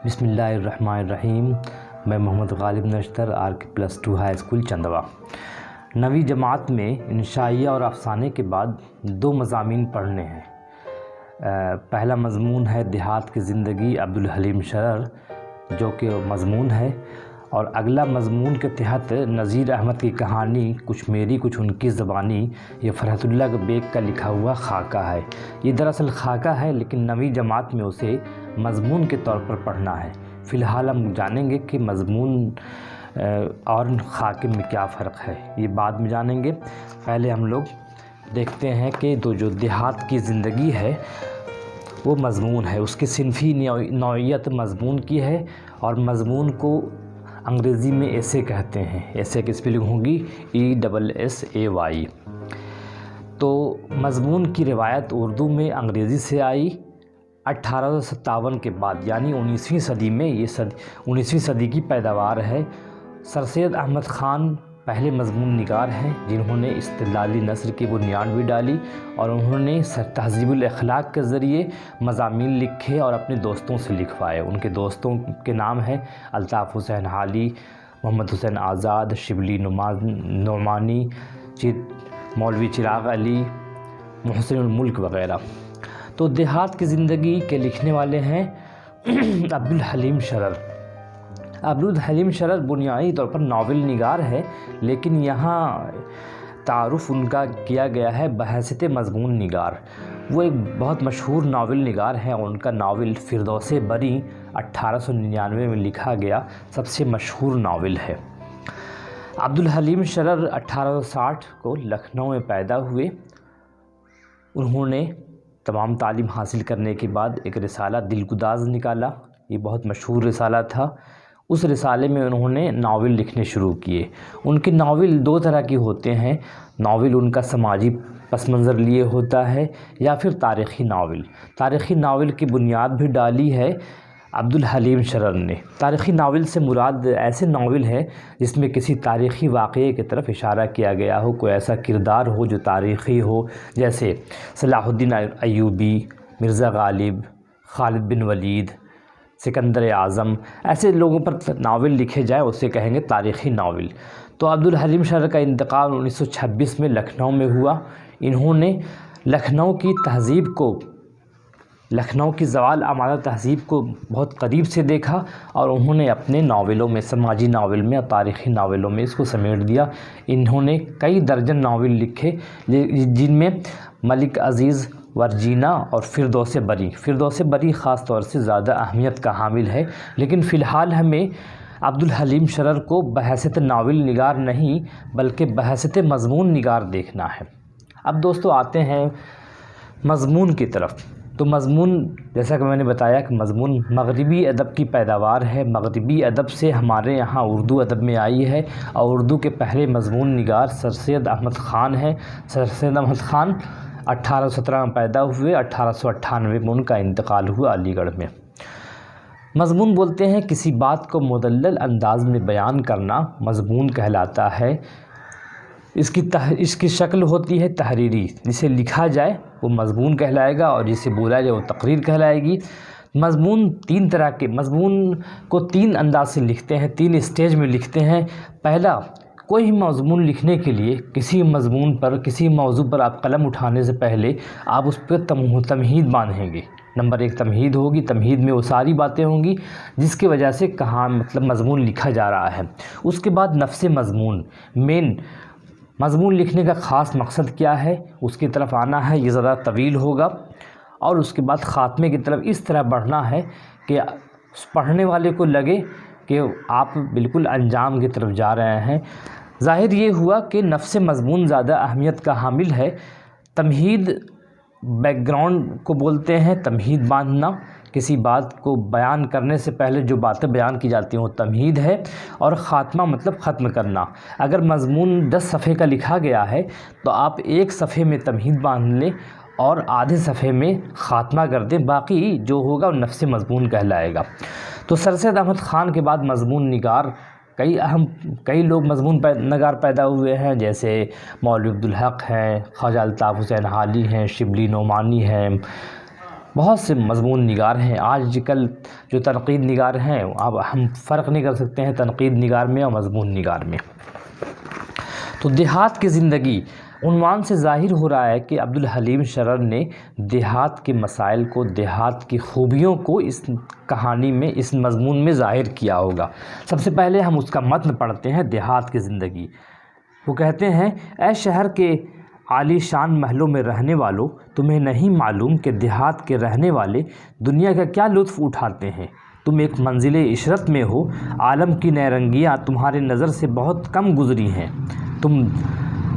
بسم اللہ الرحمن الرحیم۔ میں محمد غالب نشتر RK+2 ہائی اسکول چندوا۔ نویں جماعت میں انشائیہ اور افسانے کے بعد 2 مضامین پڑھنے ہیں۔ پہلا مضمون ہے دیہات کی زندگی عبدالحلیم شرر، جو کہ مضمون ہے، اور اگلا مضمون کے تحت نذیر احمد کی کہانی کچھ میری کچھ ان کی زبانی، یہ فرحت اللہ بیگ کا لکھا ہوا خاکہ ہے۔ یہ دراصل خاکہ ہے لیکن نویں جماعت میں اسے مضمون کے طور پر پڑھنا ہے۔ فی الحال ہم جانیں گے کہ مضمون اور خاکے میں کیا فرق ہے، یہ بعد میں جانیں گے۔ پہلے ہم لوگ دیکھتے ہیں کہ جو دیہات کی زندگی ہے وہ مضمون ہے، اس کی صنفی نوعیت مضمون کی ہے، اور مضمون کو انگریزی میں ایسے کہتے ہیں۔ ایسے کی اسپیلنگ ہوگی ESSAY۔ تو مضمون کی روایت اردو میں انگریزی سے آئی 1857 کے بعد، یعنی 19ویں صدی میں۔ یہ 19ویں صدی کی پیداوار ہے۔ سر سید احمد خان پہلے مضمون نگار ہیں جنہوں نے استدلالی نثر کی بنیاد بھی ڈالی، اور انہوں نے تہذیب الاخلاق کے ذریعے مضامین لکھے اور اپنے دوستوں سے لکھوائے۔ ان کے دوستوں کے نام ہیں الطاف حسین حالی، محمد حسین آزاد، شبلی نعمانی، مولوی چراغ علی، محسن الملک وغیرہ۔ تو دیہات کی زندگی کے لکھنے والے ہیں عبدالحلیم شرر۔ عبدالحلیم شرر بنیادی طور پر ناول نگار ہے، لیکن یہاں تعارف ان کا کیا گیا ہے بحیثیت مضمون نگار۔ وہ ایک بہت مشہور ناول نگار ہیں، اور ان کا ناول فردوس بری 1899 میں لکھا گیا سب سے مشہور ناول ہے۔ عبدالحلیم شرر 1860 کو لکھنؤ میں پیدا ہوئے۔ انہوں نے تمام تعلیم حاصل کرنے کے بعد ایک رسالہ دلگداز نکالا، یہ بہت مشہور رسالہ تھا۔ اس رسالے میں انہوں نے ناول لکھنے شروع کیے۔ ان کے ناول 2 طرح کے ہوتے ہیں، ناول ان کا سماجی پس منظر لیے ہوتا ہے یا پھر تاریخی ناول۔ تاریخی ناول کی بنیاد بھی ڈالی ہے عبدالحلیم شرر نے۔ تاریخی ناول سے مراد ایسے ناول ہے جس میں کسی تاریخی واقعے کی طرف اشارہ کیا گیا ہو، کوئی ایسا کردار ہو جو تاریخی ہو، جیسے صلاح الدین ایوبی، مرزا غالب، خالد بن ولید، سکندر اعظم، ایسے لوگوں پر ناول لکھے جائیں اسے کہیں گے تاریخی ناول۔ تو عبدالحلیم شرر کا انتقال 1926 میں لکھنؤ میں ہوا۔ انہوں نے لکھنؤ کی تہذیب کو، لکھنؤ کی زوال آمادہ تہذیب کو بہت قریب سے دیکھا، اور انہوں نے اپنے ناولوں میں، سماجی ناول میں اور تاریخی ناولوں میں اس کو سمیٹ دیا۔ انہوں نے کئی درجن ناول لکھے جن میں ملک عزیز، ورجینہ اور فردوس بری خاص طور سے زیادہ اہمیت کا حامل ہے، لیکن فی الحال ہمیں عبدالحلیم شرر کو بحیثیت ناول نگار نہیں بلکہ بحیثیت مضمون نگار دیکھنا ہے۔ اب دوستو آتے ہیں مضمون کی طرف۔ تو مضمون، جیسا کہ میں نے بتایا کہ مضمون مغربی ادب کی پیداوار ہے، مغربی ادب سے ہمارے یہاں اردو ادب میں آئی ہے، اور اردو کے پہلے مضمون نگار سر سید احمد خان ہیں۔ سر سید احمد خان 1817 میں پیدا ہوئے، 1898 میں ان کا انتقال ہوا علی گڑھ میں۔ مضمون بولتے ہیں کسی بات کو مدلل انداز میں بیان کرنا مضمون کہلاتا ہے۔ اس کی شکل ہوتی ہے تحریری، جسے لکھا جائے وہ مضمون کہلائے گا، اور جسے بولا جائے وہ تقریر کہلائے گی۔ مضمون 3 طرح کے، مضمون کو 3 انداز سے لکھتے ہیں، 3 اسٹیج میں لکھتے ہیں۔ پہلا، کوئی مضمون لکھنے کے لیے کسی مضمون پر، کسی موضوع پر آپ قلم اٹھانے سے پہلے آپ اس پہ تمہید باندھیں گے۔ نمبر 1 تمہید ہوگی، تمہید میں وہ ساری باتیں ہوں گی جس کی وجہ سے کہاں مضمون لکھا جا رہا ہے۔ اس کے بعد نفس مضمون، مین مضمون لکھنے کا خاص مقصد کیا ہے، اس کی طرف آنا ہے، یہ ذرا طویل ہوگا۔ اور اس کے بعد خاتمے کی طرف اس طرح بڑھنا ہے کہ پڑھنے والے کو لگے کہ آپ بالکل انجام کی طرف جا رہے ہیں۔ ظاہر یہ ہوا کہ نفس مضمون زیادہ اہمیت کا حامل ہے۔ تمہید بیک گراؤنڈ کو بولتے ہیں، تمہید باندھنا، کسی بات کو بیان کرنے سے پہلے جو باتیں بیان کی جاتی ہیں وہ تمہید ہے، اور خاتمہ مطلب ختم کرنا۔ اگر مضمون 10 صفحے کا لکھا گیا ہے تو آپ 1 صفحے میں تمہید باندھ لیں اور آدھے صفحے میں خاتمہ کر دیں، باقی جو ہوگا وہ نفس مضمون کہلائے گا۔ تو سر سید احمد خان کے بعد مضمون نگار کئی لوگ مضمون نگار پیدا ہوئے ہیں، جیسے مولوی عبدالحق ہیں، خواجہ الطاف حسین حالی ہیں، شبلی نعمانی ہیں، بہت سے مضمون نگار ہیں آج کل جو تنقید نگار ہیں، اب ہم فرق نہیں کر سکتے ہیں تنقید نگار میں اور مضمون نگار میں۔ تو دیہات کی زندگی عنوان سے ظاہر ہو رہا ہے کہ عبدالحلیم شرر نے دیہات کے مسائل کو، دیہات کی خوبیوں کو اس کہانی میں، اس مضمون میں ظاہر کیا ہوگا۔ سب سے پہلے ہم اس کا متن پڑھتے ہیں، دیہات کی زندگی۔ وہ کہتے ہیں، اے شہر کے عالی شان محلوں میں رہنے والوں، تمہیں نہیں معلوم کہ دیہات کے رہنے والے دنیا کا کیا لطف اٹھاتے ہیں۔ تم ایک منزل عشرت میں ہو، عالم کی نیرنگیاں تمہارے نظر سے بہت کم گزری ہیں۔ تم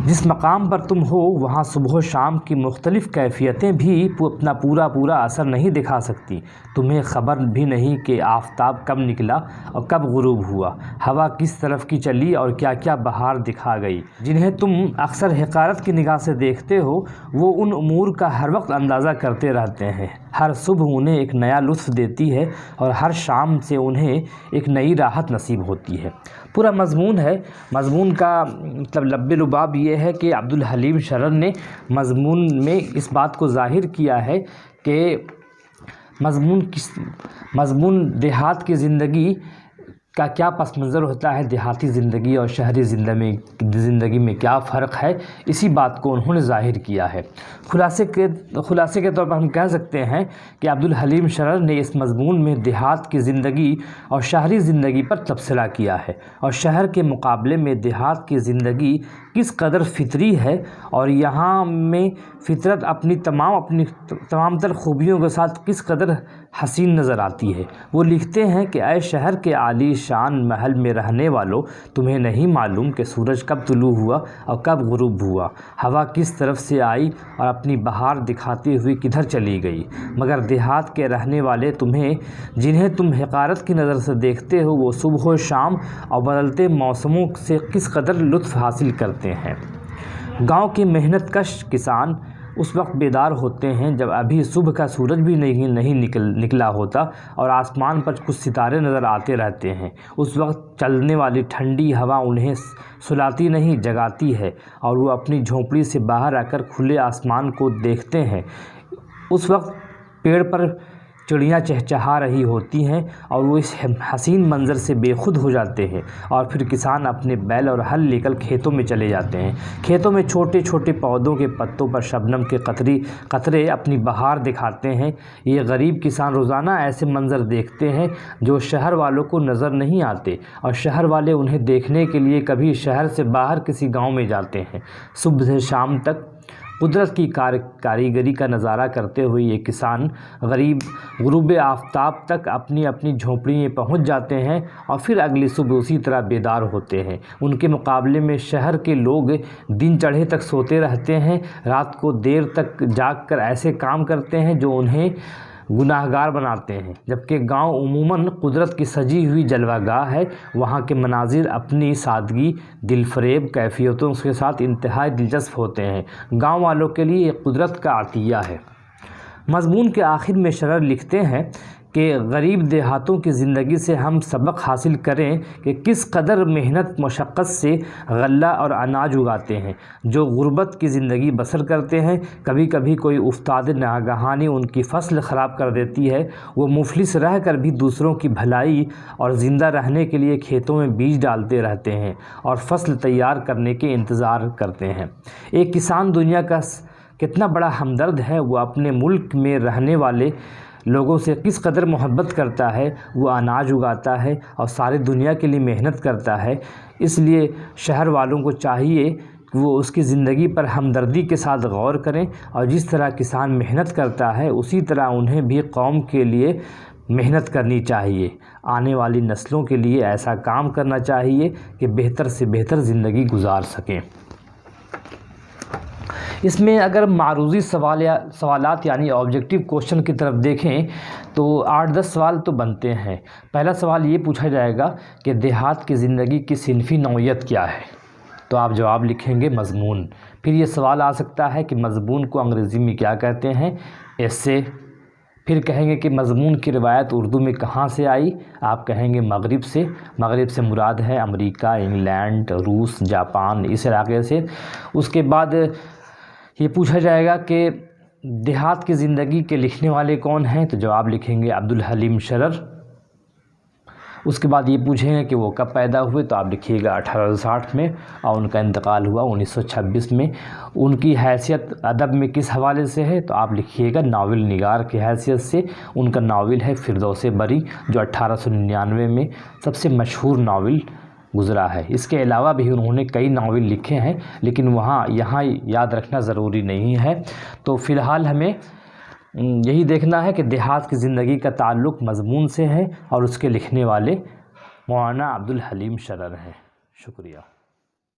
جس مقام پر تم ہو وہاں صبح و شام کی مختلف کیفیتیں بھی اپنا پورا اثر نہیں دکھا سکتی۔ تمہیں خبر بھی نہیں کہ آفتاب کب نکلا اور کب غروب ہوا، ہوا کس طرف کی چلی اور کیا کیا بہار دکھا گئی۔ جنہیں تم اکثر حقارت کی نگاہ سے دیکھتے ہو، وہ ان امور کا ہر وقت اندازہ کرتے رہتے ہیں۔ ہر صبح انہیں ایک نیا لطف دیتی ہے اور ہر شام سے انہیں ایک نئی راحت نصیب ہوتی ہے۔ پورا مضمون ہے۔ مضمون کا مطلب لب لباب یہ ہے کہ عبدالحلیم شرر نے مضمون میں اس بات کو ظاہر کیا ہے کہ مضمون دیہات کی زندگی کا کیا پس منظر ہوتا ہے، دیہاتی زندگی اور شہری زندگی میں کیا فرق ہے، اسی بات کو انہوں نے ظاہر کیا ہے۔ خلاصے کے طور پر ہم کہہ سکتے ہیں کہ عبدالحلیم شرر نے اس مضمون میں دیہات کی زندگی اور شہری زندگی پر تبصرہ کیا ہے، اور شہر کے مقابلے میں دیہات کی زندگی کس قدر فطری ہے اور یہاں میں فطرت اپنی تمام تر خوبیوں کے ساتھ کس قدر حسین نظر آتی ہے۔ وہ لکھتے ہیں کہ اے شہر کے عالی شان محل میں رہنے والوں، تمہیں نہیں معلوم کہ سورج کب طلوع ہوا اور کب غروب ہوا، ہوا کس طرف سے آئی اور اپنی بہار دکھاتی ہوئی کدھر چلی گئی۔ مگر دیہات کے رہنے والے جنہیں تم حقارت کی نظر سے دیکھتے ہو، وہ صبح و شام اور بدلتے موسموں سے کس قدر لطف حاصل کرتے ہیں۔ گاؤں کے محنت کش کسان اس وقت بیدار ہوتے ہیں جب ابھی صبح کا سورج بھی نہیں نکلا ہوتا اور آسمان پر کچھ ستارے نظر آتے رہتے ہیں۔ اس وقت چلنے والی ٹھنڈی ہوا انہیں سلاتی نہیں، جگاتی ہے، اور وہ اپنی جھونپڑی سے باہر آ کر کھلے آسمان کو دیکھتے ہیں۔ اس وقت پیڑ پر چڑیاں چہچہا رہی ہوتی ہیں اور وہ اس حسین منظر سے بے خود ہو جاتے ہیں، اور پھر کسان اپنے بیل اور ہل لے کر کھیتوں میں چلے جاتے ہیں۔ کھیتوں میں چھوٹے چھوٹے پودوں کے پتوں پر شبنم کے قطرے اپنی بہار دکھاتے ہیں۔ یہ غریب کسان روزانہ ایسے منظر دیکھتے ہیں جو شہر والوں کو نظر نہیں آتے، اور شہر والے انہیں دیکھنے کے لیے کبھی شہر سے باہر کسی گاؤں میں جاتے ہیں۔ صبح سے شام تک قدرت کی کاریگری کا نظارہ کرتے ہوئے یہ کسان غروب آفتاب تک اپنی جھونپڑی میں پہنچ جاتے ہیں اور پھر اگلی صبح اسی طرح بیدار ہوتے ہیں۔ ان کے مقابلے میں شہر کے لوگ دن چڑھے تک سوتے رہتے ہیں، رات کو دیر تک جاگ کر ایسے کام کرتے ہیں جو انہیں گناہگار بناتے ہیں، جبکہ گاؤں عموماً قدرت کی سجی ہوئی جلوہ گاہ ہے۔ وہاں کے مناظر اپنی سادگی، دل فریب کیفیتوں کے ساتھ انتہائی دلچسپ ہوتے ہیں۔ گاؤں والوں کے لیے یہ قدرت کا عطیہ ہے۔ مضمون کے آخر میں شرر لکھتے ہیں کہ غریب دیہاتوں کی زندگی سے ہم سبق حاصل کریں کہ کس قدر محنت مشقت سے غلہ اور اناج اگاتے ہیں۔ جو غربت کی زندگی بسر کرتے ہیں، کبھی کبھی کوئی افتاد ناگہانی ان کی فصل خراب کر دیتی ہے۔ وہ مفلس رہ کر بھی دوسروں کی بھلائی اور زندہ رہنے کے لیے کھیتوں میں بیج ڈالتے رہتے ہیں اور فصل تیار کرنے کے انتظار کرتے ہیں۔ ایک کسان دنیا کا کتنا بڑا ہمدرد ہے، وہ اپنے ملک میں رہنے والے لوگوں سے کس قدر محبت کرتا ہے۔ وہ اناج اگاتا ہے اور ساری دنیا کے لیے محنت کرتا ہے۔ اس لیے شہر والوں کو چاہیے کہ وہ اس کی زندگی پر ہمدردی کے ساتھ غور کریں، اور جس طرح کسان محنت کرتا ہے اسی طرح انہیں بھی قوم کے لیے محنت کرنی چاہیے۔ آنے والی نسلوں کے لیے ایسا کام کرنا چاہیے کہ بہتر سے بہتر زندگی گزار سکیں۔ اس میں اگر معروضی سوالات یعنی آبجیکٹیو کوشچن کی طرف دیکھیں تو 8-10 سوال تو بنتے ہیں۔ پہلا سوال یہ پوچھا جائے گا کہ دیہات کی زندگی کی صنفی نوعیت کیا ہے، تو آپ جواب لکھیں گے مضمون۔ پھر یہ سوال آ سکتا ہے کہ مضمون کو انگریزی میں کیا کہتے ہیں، ایسے۔ پھر کہیں گے کہ مضمون کی روایت اردو میں کہاں سے آئی، آپ کہیں گے مغرب سے۔ مغرب سے مراد ہے امریکہ، انگلینڈ، روس، جاپان، اس علاقے سے۔ اس کے بعد یہ پوچھا جائے گا کہ دیہات کی زندگی کے لکھنے والے کون ہیں؟ تو جواب لکھیں گے عبدالحلیم شرر۔ اس کے بعد یہ پوچھیں گے کہ وہ کب پیدا ہوئے، تو آپ لکھیے گا 1860 میں، اور ان کا انتقال ہوا 1926 میں۔ ان کی حیثیت ادب میں کس حوالے سے ہے؟ تو آپ لکھیے گا ناول نگار کی حیثیت سے۔ ان کا ناول ہے فردوس بری، جو 1899 میں سب سے مشہور ناول گزرا ہے۔ اس کے علاوہ بھی انہوں نے کئی ناول لکھے ہیں، لیکن یہاں یاد رکھنا ضروری نہیں ہے۔ تو فی الحال ہمیں یہی دیکھنا ہے کہ دیہات کی زندگی کا تعلق مضمون سے ہے، اور اس کے لکھنے والے مولانا عبدالحلیم شرر ہیں۔ شکریہ۔